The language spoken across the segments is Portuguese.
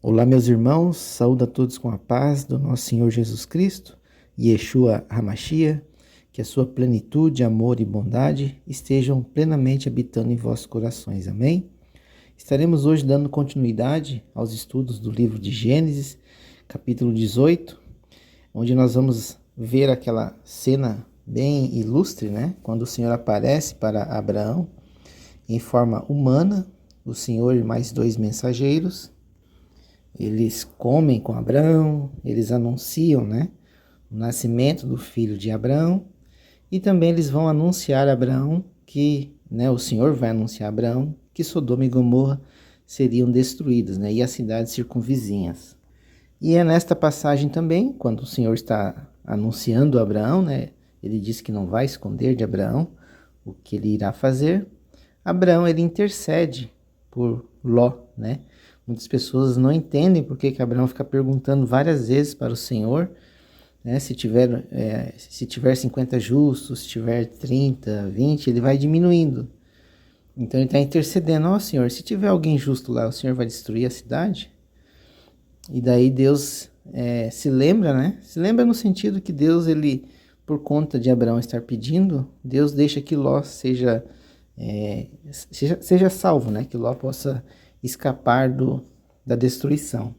Olá, meus irmãos, saúdo a todos com a paz do nosso Senhor Jesus Cristo, Yeshua HaMashiach, que a sua plenitude, amor e bondade estejam plenamente habitando em vossos corações, amém? Estaremos hoje dando continuidade aos estudos do livro de Gênesis, capítulo 18, onde nós vamos ver aquela cena bem ilustre, né? Quando o Senhor aparece para Abraão em forma humana, o Senhor e mais 2 mensageiros. Eles comem com Abraão, eles anunciam, né, o nascimento do filho de Abraão, e também eles vão anunciar a Abraão que, né, o Senhor vai anunciar a Abraão que Sodoma e Gomorra seriam destruídas, né, e as cidades circunvizinhas. E é nesta passagem também, quando o Senhor está anunciando a Abraão, né, ele diz que não vai esconder de Abraão o que ele irá fazer. Abraão, ele intercede por Ló, né? Muitas pessoas não entendem por que Abraão fica perguntando várias vezes para o Senhor, né? Se tiver 50 justos, se tiver 30, 20, ele vai diminuindo. Então ele está intercedendo: ó Senhor, se tiver alguém justo lá, o Senhor vai destruir a cidade? E daí Deus se lembra, né? Se lembra no sentido que Deus, ele, por conta de Abraão estar pedindo, Deus deixa que Ló seja salvo, né? Que Ló possa escapar da destruição.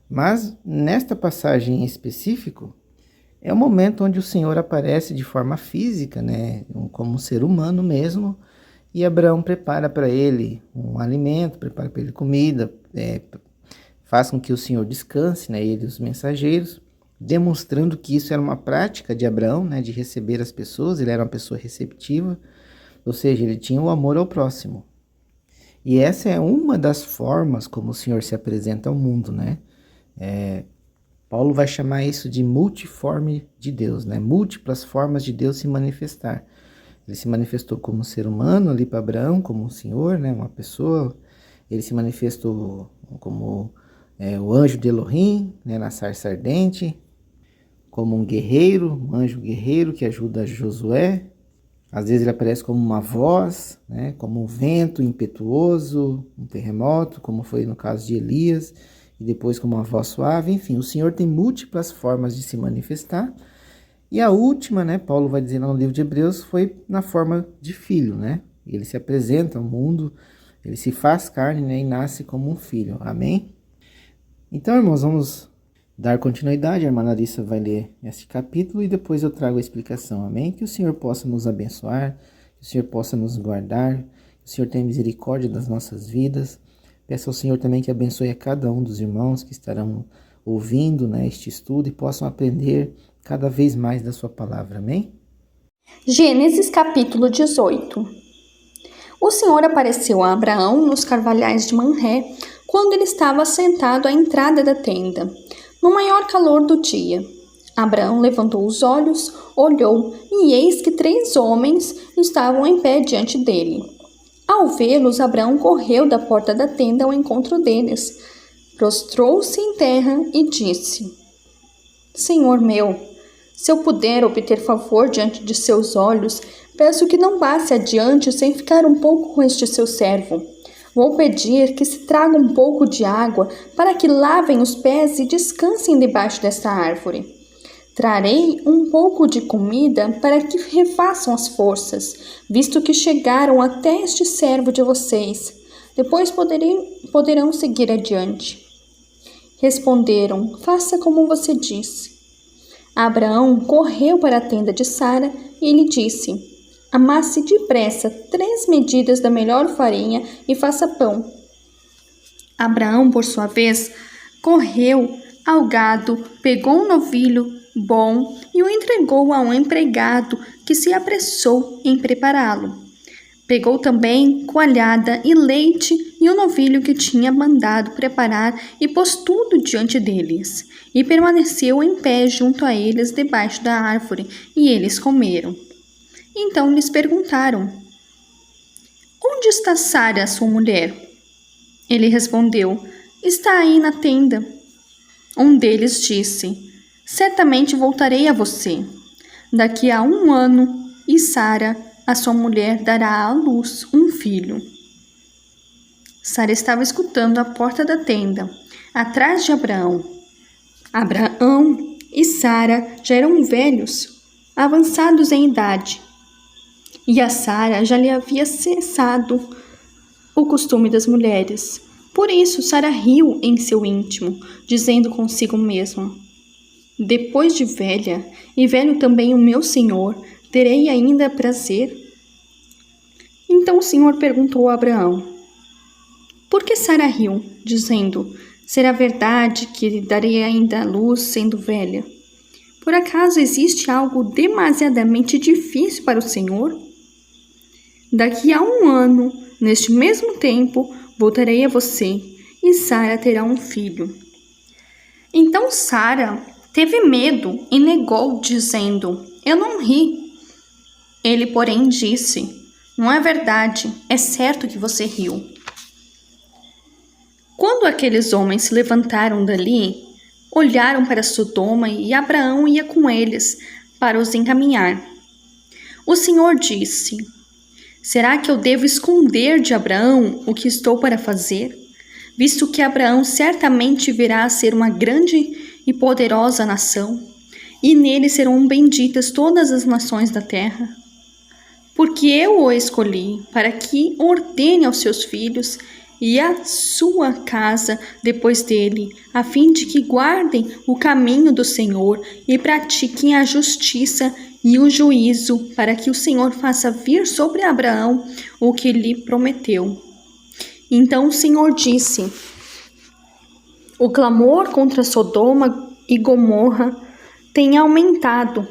Mas nesta passagem em específico, é o momento onde o Senhor aparece de forma física, né? Como um ser humano mesmo, e Abraão prepara para ele um alimento, prepara para ele comida, faz com que o Senhor descanse, né? Ele e os mensageiros, demonstrando que isso era uma prática de Abraão, né? De receber as pessoas, ele era uma pessoa receptiva, ou seja, ele tinha o amor ao próximo. E essa é uma das formas como o Senhor se apresenta ao mundo, né? Paulo vai chamar isso de multiforme de Deus, né? Múltiplas formas de Deus se manifestar. Ele se manifestou como ser humano ali para Abraão, como um senhor, né? Uma pessoa. Ele se manifestou como o anjo de Elohim, né? Na sarça ardente, como um guerreiro, um anjo guerreiro que ajuda Josué. Às vezes ele aparece como uma voz, né, como um vento impetuoso, um terremoto, como foi no caso de Elias, e depois como uma voz suave. Enfim, o Senhor tem múltiplas formas de se manifestar. E a última, né, Paulo vai dizer no livro de Hebreus, foi na forma de filho, né? Ele se apresenta ao mundo, ele se faz carne, né, e nasce como um filho. Amém? Então, irmãos, vamos dar continuidade. A irmã Larissa vai ler esse capítulo e depois eu trago a explicação, amém? Que o Senhor possa nos abençoar, que o Senhor possa nos guardar, que o Senhor tenha misericórdia das nossas vidas. Peço ao Senhor também que abençoe a cada um dos irmãos que estarão ouvindo, né, este estudo e possam aprender cada vez mais da sua palavra, amém? Gênesis capítulo 18. O Senhor apareceu a Abraão nos carvalhais de Manré, quando ele estava sentado à entrada da tenda, no maior calor do dia. Abraão levantou os olhos, olhou, e eis que 3 homens estavam em pé diante dele. Ao vê-los, Abraão correu da porta da tenda ao encontro deles, prostrou-se em terra e disse: Senhor meu, se eu puder obter favor diante de seus olhos, peço que não passe adiante sem ficar um pouco com este seu servo. Vou pedir que se traga um pouco de água para que lavem os pés e descansem debaixo desta árvore. Trarei um pouco de comida para que refaçam as forças, visto que chegaram até este servo de vocês. Depois poderão seguir adiante. Responderam: faça como você disse. Abraão correu para a tenda de Sara e lhe disse: amasse depressa 3 medidas da melhor farinha e faça pão. Abraão, por sua vez, correu ao gado, pegou um novilho bom e o entregou a um empregado que se apressou em prepará-lo. Pegou também coalhada e leite e o novilho que tinha mandado preparar e pôs tudo diante deles. E permaneceu em pé junto a eles debaixo da árvore, e eles comeram. Então lhes perguntaram: onde está Sara, sua mulher? Ele respondeu: está aí na tenda. Um deles disse: certamente voltarei a você. Daqui a 1 ano, e Sara, a sua mulher, dará à luz um filho. Sara estava escutando à porta da tenda. atrás de Abraão. Abraão e Sara já eram velhos, avançados em idade, e a Sara já lhe havia cessado o costume das mulheres. Por isso, Sara riu em seu íntimo, dizendo consigo mesma: depois de velha, e velho também o meu senhor, terei ainda prazer? Então o Senhor perguntou a Abraão: por que Sara riu, dizendo: será verdade que lhe darei ainda a luz sendo velha? Por acaso existe algo demasiadamente difícil para o Senhor? Daqui a 1 ano, neste mesmo tempo, voltarei a você, e Sara terá um filho. Então Sara teve medo e negou, dizendo: eu não ri. Ele, porém, disse: não é verdade, é certo que você riu. Quando aqueles homens se levantaram dali, olharam para Sodoma, e Abraão ia com eles para os encaminhar. O Senhor disse: será que eu devo esconder de Abraão o que estou para fazer, visto que Abraão certamente virá a ser uma grande e poderosa nação, e nele serão benditas todas as nações da terra? Porque eu o escolhi para que ordene aos seus filhos e à sua casa depois dele, a fim de que guardem o caminho do Senhor e pratiquem a justiça e o juízo, para que o Senhor faça vir sobre Abraão o que lhe prometeu. Então o Senhor disse: o clamor contra Sodoma e Gomorra tem aumentado,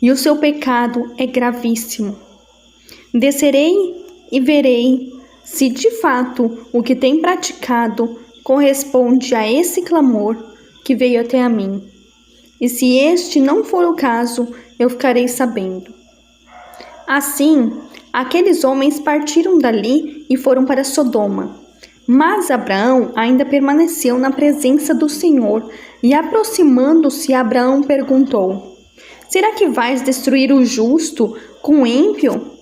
e o seu pecado é gravíssimo. Descerei e verei se de fato o que tem praticado corresponde a esse clamor que veio até a mim. E se este não for o caso, eu ficarei sabendo. Assim, aqueles homens partiram dali e foram para Sodoma. Mas Abraão ainda permaneceu na presença do Senhor, e aproximando-se, Abraão perguntou: será que vais destruir o justo com o ímpio?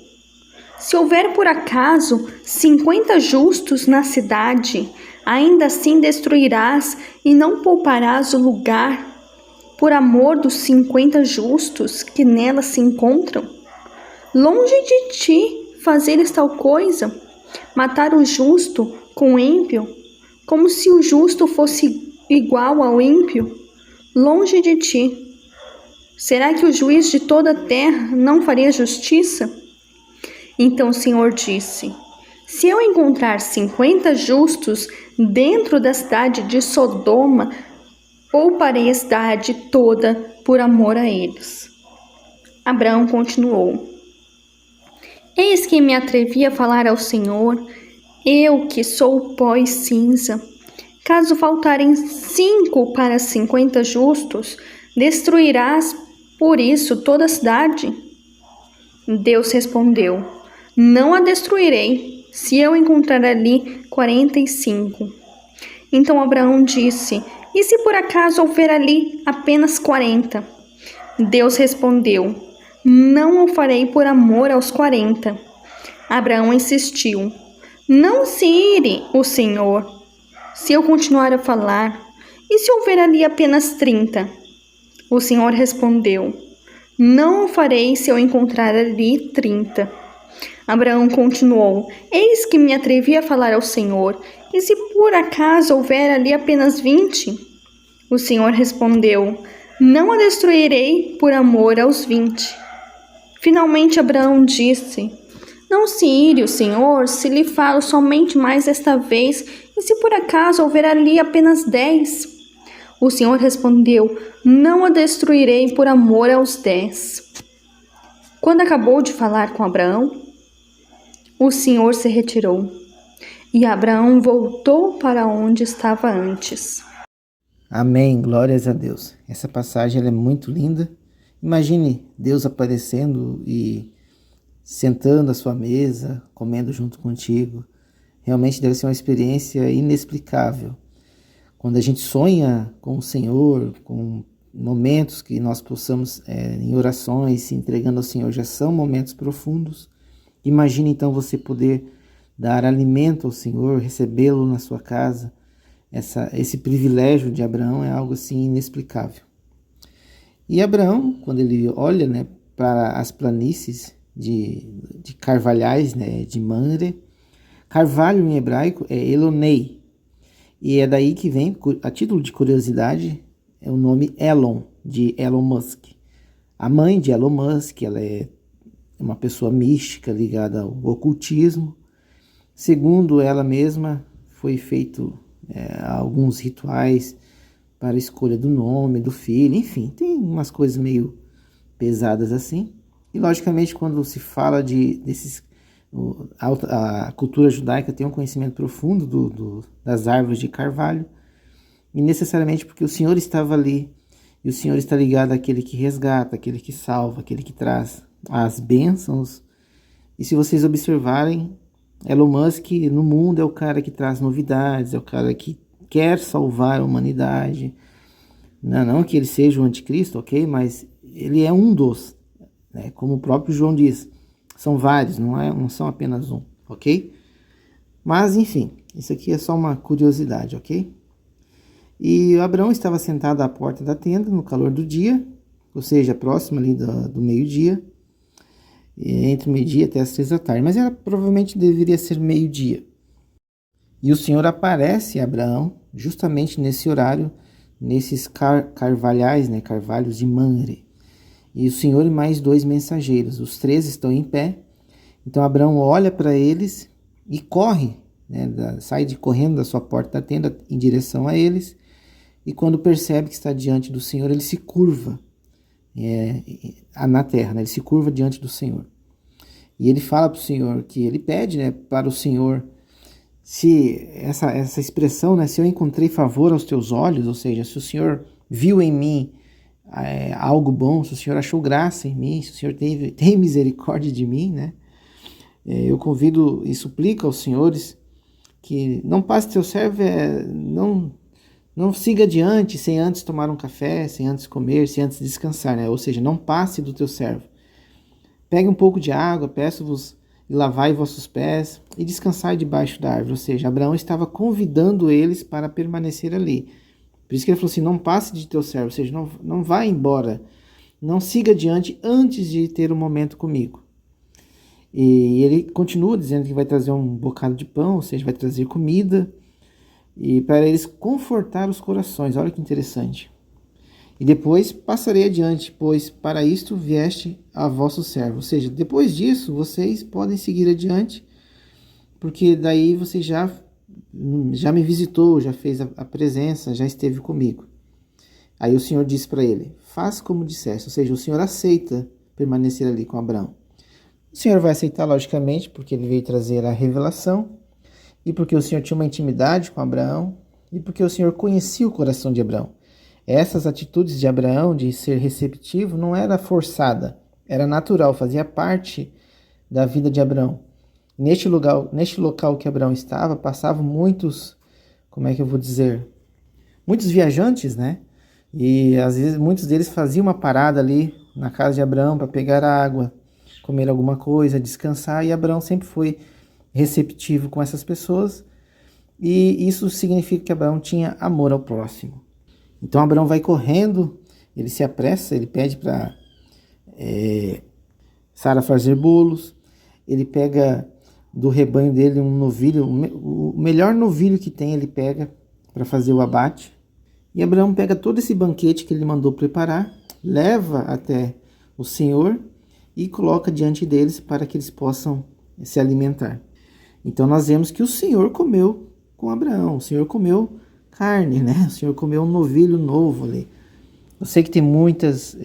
Se houver por acaso 50 justos na cidade, ainda assim destruirás e não pouparás o lugar por amor dos 50 justos que nela se encontram? Longe de ti fazeres tal coisa, matar o justo com o ímpio, como se o justo fosse igual ao ímpio. Longe de ti. Será que o juiz de toda a terra não faria justiça? Então o Senhor disse: se eu encontrar 50 justos dentro da cidade de Sodoma, pouparei a cidade toda por amor a eles. Abraão continuou: eis que me atrevi a falar ao Senhor, eu que sou o pó e cinza. Caso faltarem 5 para 50 justos, destruirás por isso toda a cidade? Deus respondeu: não a destruirei, se eu encontrar ali 45. Então Abraão disse: e se por acaso houver ali apenas 40? Deus respondeu: não o farei por amor aos 40. Abraão insistiu: não se ire o Senhor, se eu continuar a falar. E se houver ali apenas 30? O Senhor respondeu: não o farei se eu encontrar ali 30. Abraão continuou: eis que me atrevi a falar ao Senhor, e se por acaso houver ali apenas 20? O Senhor respondeu: não a destruirei por amor aos 20. Finalmente Abraão disse: não se ire o Senhor, se lhe falo somente mais esta vez, e se por acaso houver ali apenas 10? O Senhor respondeu: não a destruirei por amor aos 10. Quando acabou de falar com Abraão, o Senhor se retirou, e Abraão voltou para onde estava antes. Amém, glórias a Deus. Essa passagem ela é muito linda. Imagine Deus aparecendo e sentando à sua mesa, comendo junto contigo. Realmente deve ser uma experiência inexplicável. Quando a gente sonha com o Senhor, com momentos que nós possamos em orações, se entregando ao Senhor, já são momentos profundos. Imagine então você poder dar alimento ao Senhor, recebê-lo na sua casa, esse privilégio de Abraão é algo assim inexplicável. E Abraão, quando ele olha, né, para as planícies de carvalhais, né, de Mamre, carvalho em hebraico é Elonei, e é daí que vem, a título de curiosidade, é o nome Elon, de Elon Musk. A mãe de Elon Musk, ela é uma pessoa mística ligada ao ocultismo. Segundo ela mesma, foi feito alguns rituais para a escolha do nome, do filho, enfim, tem umas coisas meio pesadas assim. E logicamente quando se fala a cultura judaica tem um conhecimento profundo das árvores de carvalho, e necessariamente porque o Senhor estava ali, e o Senhor está ligado àquele que resgata, àquele que salva, àquele que traz as bênçãos. E se vocês observarem, Elon Musk no mundo é o cara que traz novidades, é o cara que quer salvar a humanidade. Não que ele seja o anticristo, ok? Mas ele é um dos, né? Como o próprio João diz, são vários, não são apenas um, ok? Mas enfim, isso aqui é só uma curiosidade, ok? E Abraão estava sentado à porta da tenda no calor do dia, ou seja, próximo ali do meio-dia, entre meio-dia até as 3 da tarde, mas provavelmente deveria ser meio-dia. E o Senhor aparece a Abraão justamente nesse horário, nesses carvalhais, né, carvalhos de Mamre. E o Senhor e mais 2 mensageiros, os 3 estão em pé. Então Abraão olha para eles e corre, né, sai correndo da sua porta da tenda em direção a eles. E quando percebe que está diante do Senhor, ele se curva na terra, né? Ele se curva diante do Senhor. E ele fala para o Senhor que ele pede, né, para o Senhor, se essa expressão, né, se eu encontrei favor aos teus olhos, ou seja, se o Senhor viu em mim algo bom, se o Senhor achou graça em mim, se o Senhor tem misericórdia de mim, né, eu convido e suplico aos senhores que não passe teu servo, não siga adiante sem antes tomar um café, sem antes comer, sem antes descansar, né? Ou seja, não passe do teu servo. Pegue um pouco de água, peço-vos, e lavai vossos pés, e descansai debaixo da árvore. Ou seja, Abraão estava convidando eles para permanecer ali. Por isso que ele falou assim, não passe de teu servo, ou seja, não vá embora, não siga adiante antes de ter um momento comigo. E ele continua dizendo que vai trazer um bocado de pão, ou seja, vai trazer comida, e para eles confortar os corações. Olha que interessante. E depois passarei adiante, pois para isto vieste a vosso servo. Ou seja, depois disso vocês podem seguir adiante, porque daí você já me visitou, já fez a presença, já esteve comigo. Aí o Senhor disse para ele, faz como disseste. Ou seja, o Senhor aceita permanecer ali com Abraão. O Senhor vai aceitar, logicamente, porque ele veio trazer a revelação, e porque o Senhor tinha uma intimidade com Abraão, e porque o Senhor conhecia o coração de Abraão. Essas atitudes de Abraão, de ser receptivo, não era forçada, era natural, fazia parte da vida de Abraão. Neste local que Abraão estava, passavam muitos, muitos viajantes, né? E às vezes muitos deles faziam uma parada ali na casa de Abraão para pegar água, comer alguma coisa, descansar, e Abraão sempre foi receptivo com essas pessoas, e isso significa que Abraão tinha amor ao próximo. Então Abraão vai correndo, ele se apressa, ele pede para Sara fazer bolos, ele pega do rebanho dele um novilho, o melhor novilho que tem ele pega para fazer o abate, e Abraão pega todo esse banquete que ele mandou preparar, leva até o Senhor e coloca diante deles para que eles possam se alimentar. Então nós vemos que o Senhor comeu com Abraão, o Senhor comeu carne, né? O Senhor comeu um novilho novo ali. Eu sei que tem muitas,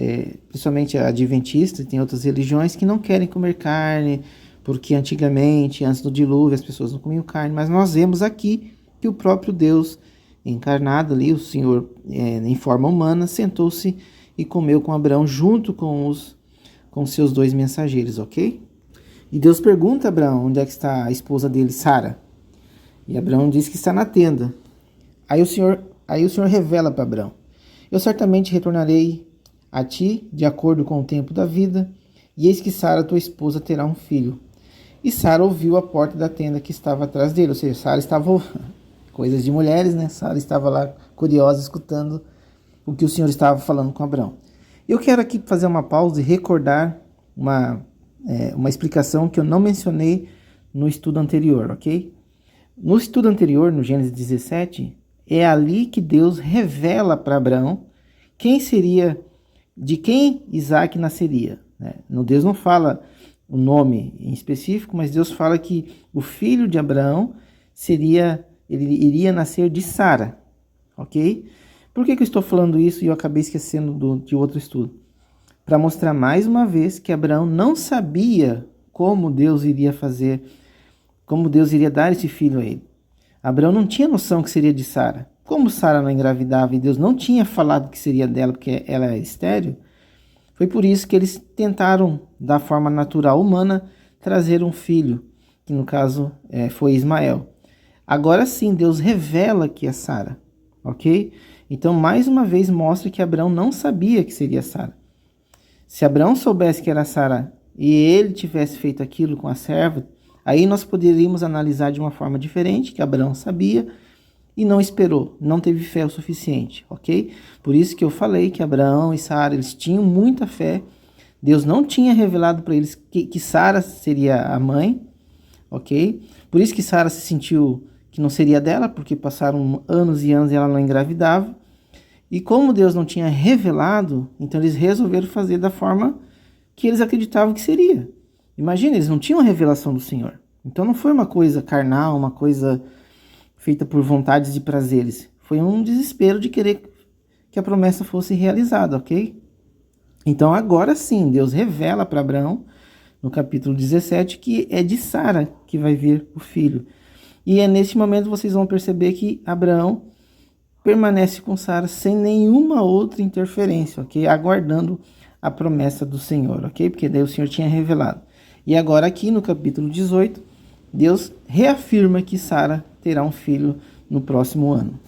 principalmente adventistas, tem outras religiões que não querem comer carne, porque antigamente, antes do dilúvio, as pessoas não comiam carne, mas nós vemos aqui que o próprio Deus encarnado ali, o Senhor em forma humana, sentou-se e comeu com Abraão junto com seus 2 mensageiros, ok? E Deus pergunta a Abraão onde é que está a esposa dele, Sara. E Abraão diz que está na tenda. Aí o Senhor revela para Abraão, eu certamente retornarei a ti de acordo com o tempo da vida, e eis que Sara, tua esposa, terá um filho. E Sara ouviu a porta da tenda que estava atrás dele, ou seja, Sara estava Coisas de mulheres, né? Sara estava lá curiosa, escutando o que o Senhor estava falando com Abraão. Eu quero aqui fazer uma pausa e recordar uma explicação que eu não mencionei no estudo anterior, ok? No estudo anterior, no Gênesis 17, é ali que Deus revela para Abraão de quem Isaac nasceria, né? Deus não fala o nome em específico, mas Deus fala que o filho de Abraão ele iria nascer de Sara, ok? Por que eu estou falando isso e eu acabei esquecendo de outro estudo? Para mostrar mais uma vez que Abraão não sabia como Deus iria dar esse filho a ele. Abraão não tinha noção que seria de Sara. Como Sara não engravidava e Deus não tinha falado que seria dela porque ela era estéril, foi por isso que eles tentaram, da forma natural humana, trazer um filho, que no caso foi Ismael. Agora sim, Deus revela que é Sara, ok? Então, mais uma vez, mostra que Abraão não sabia que seria Sara. Se Abraão soubesse que era Sara e ele tivesse feito aquilo com a serva, aí nós poderíamos analisar de uma forma diferente, que Abraão sabia e não esperou, não teve fé o suficiente, ok? Por isso que eu falei que Abraão e Sara, eles tinham muita fé. Deus não tinha revelado para eles que Sara seria a mãe, ok? Por isso que Sara se sentiu que não seria dela, porque passaram anos e anos e ela não engravidava. E como Deus não tinha revelado, então eles resolveram fazer da forma que eles acreditavam que seria. Imagina, eles não tinham a revelação do Senhor. Então não foi uma coisa carnal, uma coisa feita por vontades e prazeres. Foi um desespero de querer que a promessa fosse realizada, ok? Então agora sim, Deus revela para Abraão, no capítulo 17, que é de Sara que vai vir o filho. E é nesse momento vocês vão perceber que Abraão permanece com Sara sem nenhuma outra interferência, ok? Aguardando a promessa do Senhor, ok? Porque daí o Senhor tinha revelado. E agora aqui no capítulo 18, Deus reafirma que Sara terá um filho no próximo ano.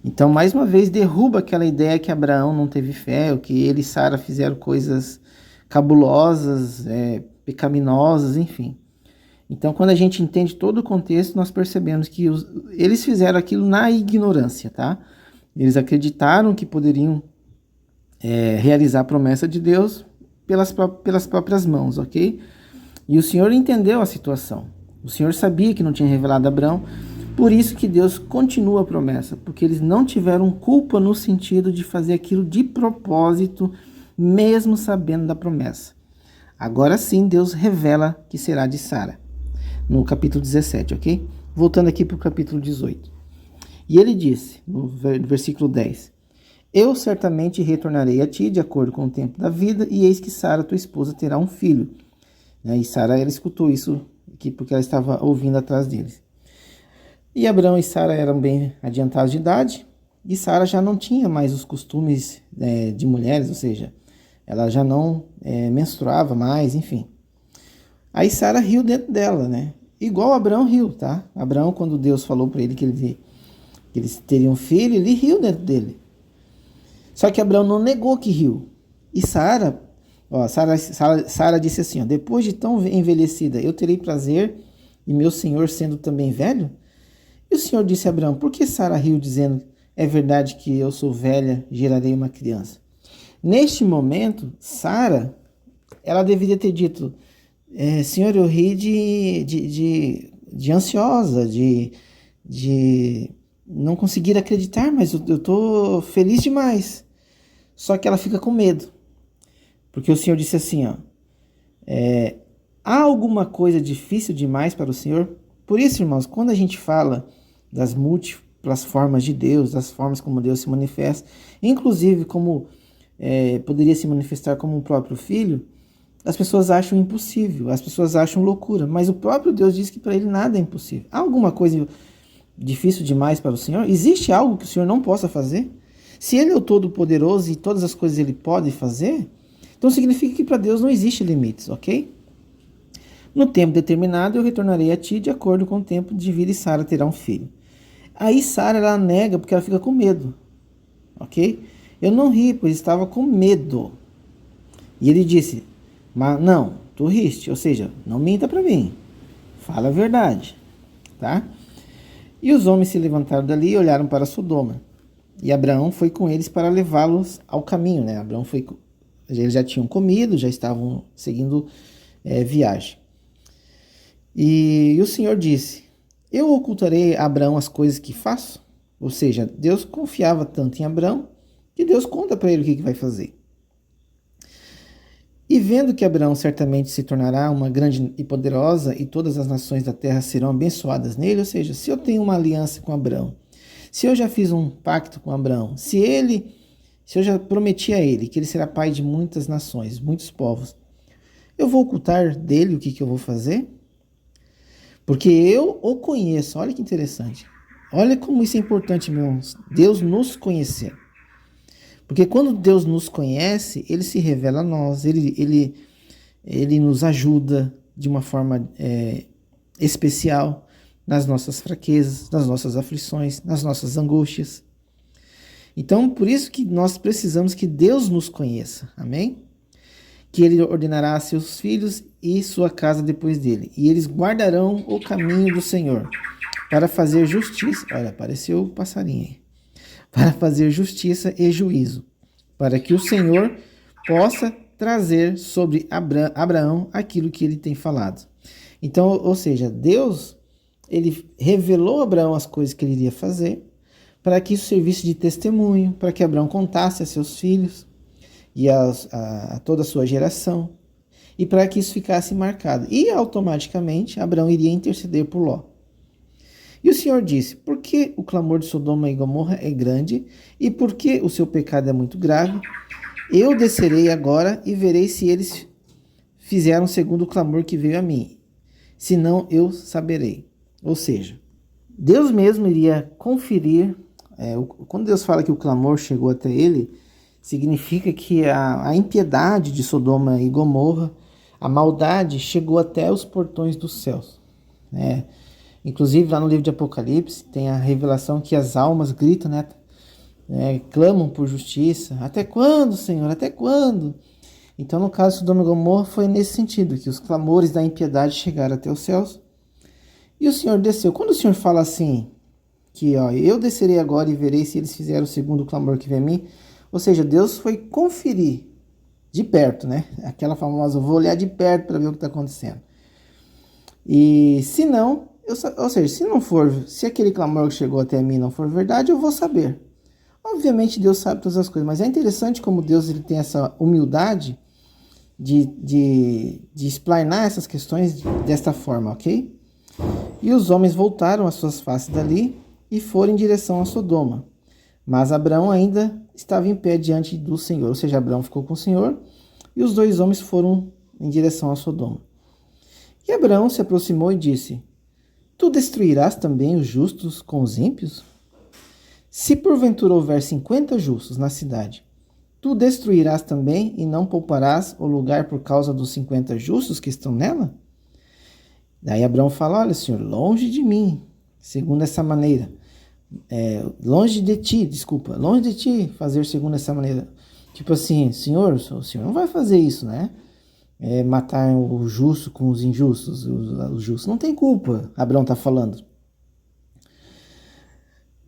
Então, mais uma vez, derruba aquela ideia que Abraão não teve fé, ou que ele e Sara fizeram coisas cabulosas, pecaminosas, enfim. Então, quando a gente entende todo o contexto, nós percebemos que eles fizeram aquilo na ignorância, tá? Eles acreditaram que poderiam realizar a promessa de Deus pelas próprias mãos, ok? E o Senhor entendeu a situação. O Senhor sabia que não tinha revelado a Abraão, por isso que Deus continua a promessa, porque eles não tiveram culpa no sentido de fazer aquilo de propósito, mesmo sabendo da promessa. Agora sim, Deus revela que será de Sara, no capítulo 17, ok? Voltando aqui para o capítulo 18. E ele disse, no versículo 10, eu certamente retornarei a ti de acordo com o tempo da vida, e eis que Sara, tua esposa, terá um filho. E Sara, ela escutou isso aqui porque ela estava ouvindo atrás deles. E Abraão e Sara eram bem adiantados de idade, e Sara já não tinha mais os costumes de mulheres, ou seja, ela já não menstruava mais, enfim. Aí Sara riu dentro dela, né? Igual Abraão riu, tá? Abraão, quando Deus falou para ele que eles teriam um filho, ele riu dentro dele. Só que Abraão não negou que riu. E Sara disse assim, depois de tão envelhecida, eu terei prazer, e meu senhor sendo também velho? E o Senhor disse a Abraão, por que Sara riu dizendo, é verdade que eu sou velha, gerarei uma criança? Neste momento, Sara, ela deveria ter dito, Senhor, eu ri de ansiosa, de não conseguir acreditar, mas eu estou feliz demais. Só que ela fica com medo. Porque o Senhor disse assim, há alguma coisa difícil demais para o Senhor? Por isso, irmãos, quando a gente fala das múltiplas formas de Deus, das formas como Deus se manifesta, inclusive como poderia se manifestar como o próprio Filho, as pessoas acham impossível, as pessoas acham loucura, mas o próprio Deus diz que para ele nada é impossível. Há alguma coisa difícil demais para o Senhor? Existe algo que o Senhor não possa fazer? Se Ele é o Todo-Poderoso e todas as coisas Ele pode fazer, então significa que para Deus não existe limites, ok? No tempo determinado eu retornarei a ti de acordo com o tempo de vida e Sara terá um filho. Aí Sara, ela nega porque ela fica com medo, ok? Eu não ri, pois estava com medo. E ele disse, mas não, tu riste, ou seja, não minta para mim, fala a verdade, tá? E os homens se levantaram dali e olharam para Sodoma. E Abraão foi com eles para levá-los ao caminho, né? Eles já tinham comido, já estavam seguindo viagem. E o Senhor disse: eu ocultarei a Abraão as coisas que faço? Ou seja, Deus confiava tanto em Abraão que Deus conta para ele o que vai fazer. E vendo que Abraão certamente se tornará uma grande e poderosa, e todas as nações da terra serão abençoadas nele, ou seja, se eu tenho uma aliança com Abraão, se eu já fiz um pacto com Abraão, se eu já prometi a ele que ele será pai de muitas nações, muitos povos, eu vou ocultar dele o que eu vou fazer? Porque eu o conheço. Olha que interessante. Olha como isso é importante, meus. Deus nos conhecer. Porque quando Deus nos conhece, ele se revela a nós, ele nos ajuda de uma forma especial nas nossas fraquezas, nas nossas aflições, nas nossas angústias. Então, por isso que nós precisamos que Deus nos conheça. Amém? Que ele ordenará a seus filhos e sua casa depois dele. E eles guardarão o caminho do Senhor para fazer justiça. Olha, apareceu o passarinho aí. Para fazer justiça e juízo, para que o Senhor possa trazer sobre Abraão aquilo que ele tem falado. Então, ou seja, Deus, ele revelou a Abraão as coisas que ele iria fazer, para que isso servisse de testemunho, para que Abraão contasse a seus filhos e a toda a sua geração, e para que isso ficasse marcado. E automaticamente Abraão iria interceder por Ló. E o Senhor disse: por que o clamor de Sodoma e Gomorra é grande, e por que o seu pecado é muito grave? Eu descerei agora e verei se eles fizeram segundo o clamor que veio a mim. Senão eu saberei. Ou seja, Deus mesmo iria conferir. Quando Deus fala que o clamor chegou até ele, significa que a impiedade de Sodoma e Gomorra, a maldade, chegou até os portões dos céus. Inclusive, lá no livro de Apocalipse, tem a revelação que as almas gritam, clamam por justiça. Até quando, Senhor? Até quando? Então, no caso de Sodoma e Gomorra, foi nesse sentido, que os clamores da impiedade chegaram até os céus. E o Senhor desceu. Quando o Senhor fala assim, que eu descerei agora e verei se eles fizeram segundo o clamor que veio a mim, ou seja, Deus foi conferir de perto, aquela famosa, eu vou olhar de perto para ver o que está acontecendo. E se não, ou seja, se aquele clamor que chegou até mim não for verdade, eu vou saber. Obviamente Deus sabe todas as coisas, mas é interessante como Deus ele tem essa humildade de explanar essas questões desta forma, ok? E os homens voltaram as suas faces dali e foram em direção a Sodoma. Mas Abraão ainda estava em pé diante do Senhor, ou seja, Abraão ficou com o Senhor e os dois homens foram em direção a Sodoma. E Abraão se aproximou e disse: tu destruirás também os justos com os ímpios? Se porventura houver 50 justos na cidade, tu destruirás também e não pouparás o lugar por causa dos 50 justos que estão nela? Daí Abraão fala: olha, Senhor, longe de mim, segundo essa maneira. Longe de ti fazer segundo essa maneira. Tipo assim, Senhor, o Senhor não vai fazer isso, matar o justo com os injustos. Os justos não tem culpa, Abraão está falando.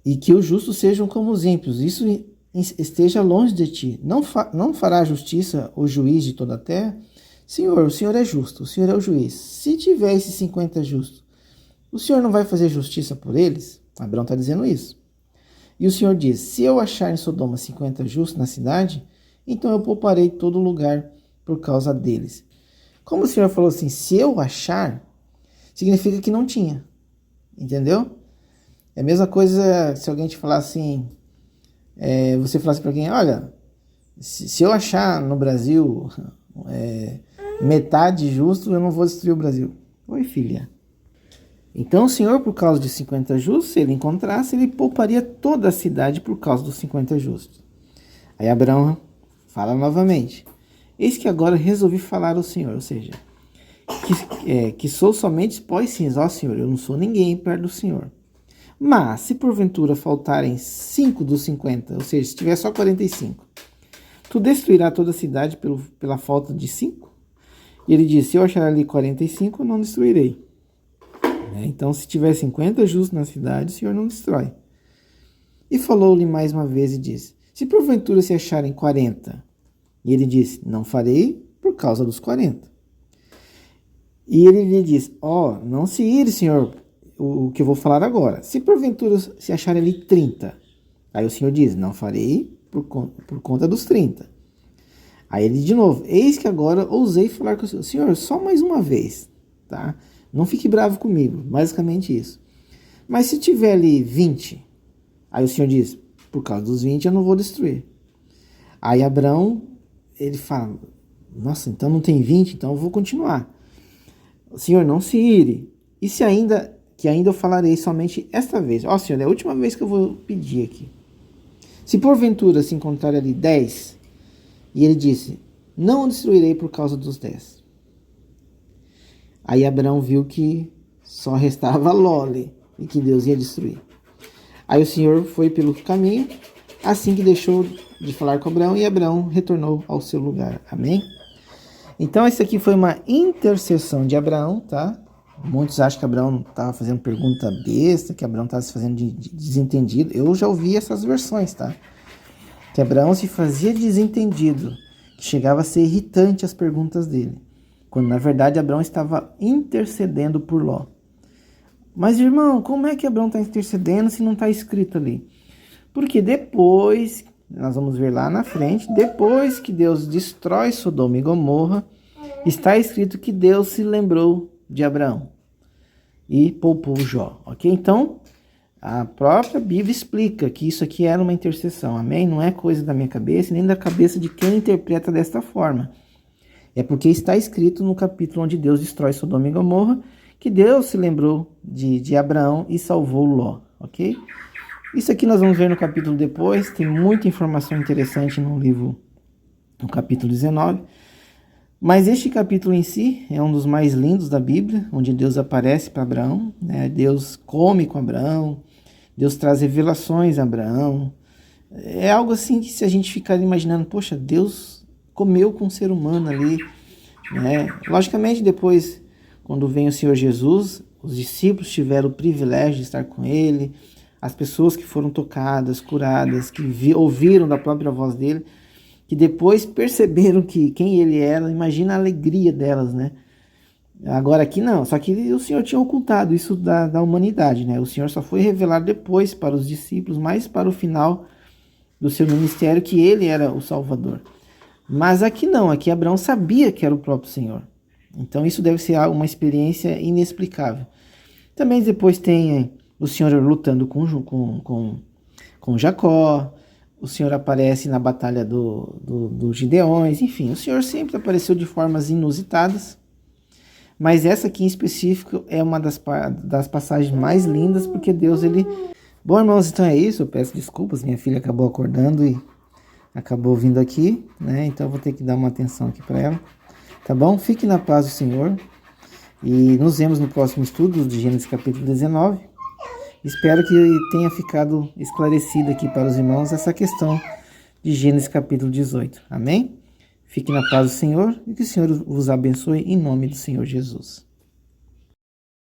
E que os justos sejam como os ímpios. Isso esteja longe de ti. Não fará justiça o juiz de toda a terra? Senhor, o Senhor é justo, o Senhor é o juiz. Se tiver esses 50 justos, o Senhor não vai fazer justiça por eles? Abraão está dizendo isso. E o Senhor diz: se eu achar em Sodoma 50 justos na cidade, então eu pouparei todo lugar por causa deles. Como o Senhor falou assim, se eu achar, significa que não tinha. Entendeu? É a mesma coisa se alguém te falar assim, você falasse para alguém: olha, se eu achar no Brasil metade justo, eu não vou destruir o Brasil. Oi, filha. Então o Senhor, por causa de 50 justos, se ele encontrasse, ele pouparia toda a cidade por causa dos 50 justos. Aí Abraão fala novamente: eis que agora resolvi falar ao Senhor, ou seja, que sou somente pó e cinza. Ó Senhor, eu não sou ninguém perto do Senhor. Mas se porventura faltarem 5 dos 50, ou seja, se tiver só 45, tu destruirás toda a cidade pela falta de 5? E ele disse: se eu achar ali 45, eu não destruirei. Então, se tiver 50 justos na cidade, o Senhor não destrói. E falou-lhe mais uma vez e disse: se porventura se acharem 40, e ele disse: não farei por causa dos 40. E ele lhe diz: não se ire, Senhor, o que eu vou falar agora. Se porventura se acharem ali 30, aí o Senhor diz: não farei por conta dos 30. Aí ele de novo: eis que agora ousei falar com o Senhor. Senhor, só mais uma vez, tá? Não fique bravo comigo, basicamente isso. Mas se tiver ali 20, aí o Senhor diz: por causa dos 20 eu não vou destruir. Aí Abraão, ele fala: nossa, então não tem 20, então eu vou continuar. Senhor, não se ire. E se ainda eu falarei somente esta vez. Senhor, é a última vez que eu vou pedir aqui. Se porventura se encontrar ali 10, e ele disse: não o destruirei por causa dos 10. Aí Abraão viu que só restava Ló ali, e que Deus ia destruir. Aí o Senhor foi pelo caminho, assim que deixou de falar com Abraão, e Abraão retornou ao seu lugar. Amém? Então, isso aqui foi uma intercessão de Abraão, tá? Muitos acham que Abraão estava fazendo pergunta besta, que Abraão estava se fazendo de desentendido. Eu já ouvi essas versões, tá? Que Abraão se fazia de desentendido, que chegava a ser irritante as perguntas dele, quando na verdade Abraão estava intercedendo por Ló. Mas, irmão, como é que Abraão está intercedendo se não está escrito ali? Porque depois, nós vamos ver lá na frente, depois que Deus destrói Sodoma e Gomorra, está escrito que Deus se lembrou de Abraão e poupou Jó, ok? Então, a própria Bíblia explica que isso aqui era uma intercessão, amém? Não é coisa da minha cabeça, nem da cabeça de quem interpreta desta forma. É porque está escrito no capítulo onde Deus destrói Sodoma e Gomorra, que Deus se lembrou de Abraão e salvou Ló, ok? Isso aqui nós vamos ver no capítulo depois, tem muita informação interessante no livro, no capítulo 19. Mas este capítulo em si é um dos mais lindos da Bíblia, onde Deus aparece para Abraão, né? Deus come com Abraão, Deus traz revelações a Abraão. É algo assim que se a gente ficar imaginando, poxa, Deus comeu com um ser humano ali, né? Logicamente depois, quando vem o Senhor Jesus, os discípulos tiveram o privilégio de estar com ele, as pessoas que foram tocadas, curadas, que ouviram da própria voz dele, que depois perceberam que quem ele era, imagina a alegria delas, né? Agora aqui não, só que o Senhor tinha ocultado isso da humanidade, né? O Senhor só foi revelar depois para os discípulos, mais para o final do seu ministério, que ele era o Salvador. Mas aqui não, aqui Abraão sabia que era o próprio Senhor. Então isso deve ser uma experiência inexplicável. Também depois tem o Senhor lutando com Jacó, o Senhor aparece na batalha dos Gideões, enfim, o Senhor sempre apareceu de formas inusitadas, mas essa aqui em específico é uma das passagens mais lindas, porque Deus, ele... Bom, irmãos, então é isso, eu peço desculpas, minha filha acabou acordando e acabou vindo aqui, né, então eu vou ter que dar uma atenção aqui para ela, tá bom? Fique na paz do Senhor, e nos vemos no próximo estudo de Gênesis capítulo 19, Espero que tenha ficado esclarecido aqui para os irmãos essa questão de Gênesis capítulo 18. Amém? Fique na paz do Senhor e que o Senhor vos abençoe em nome do Senhor Jesus.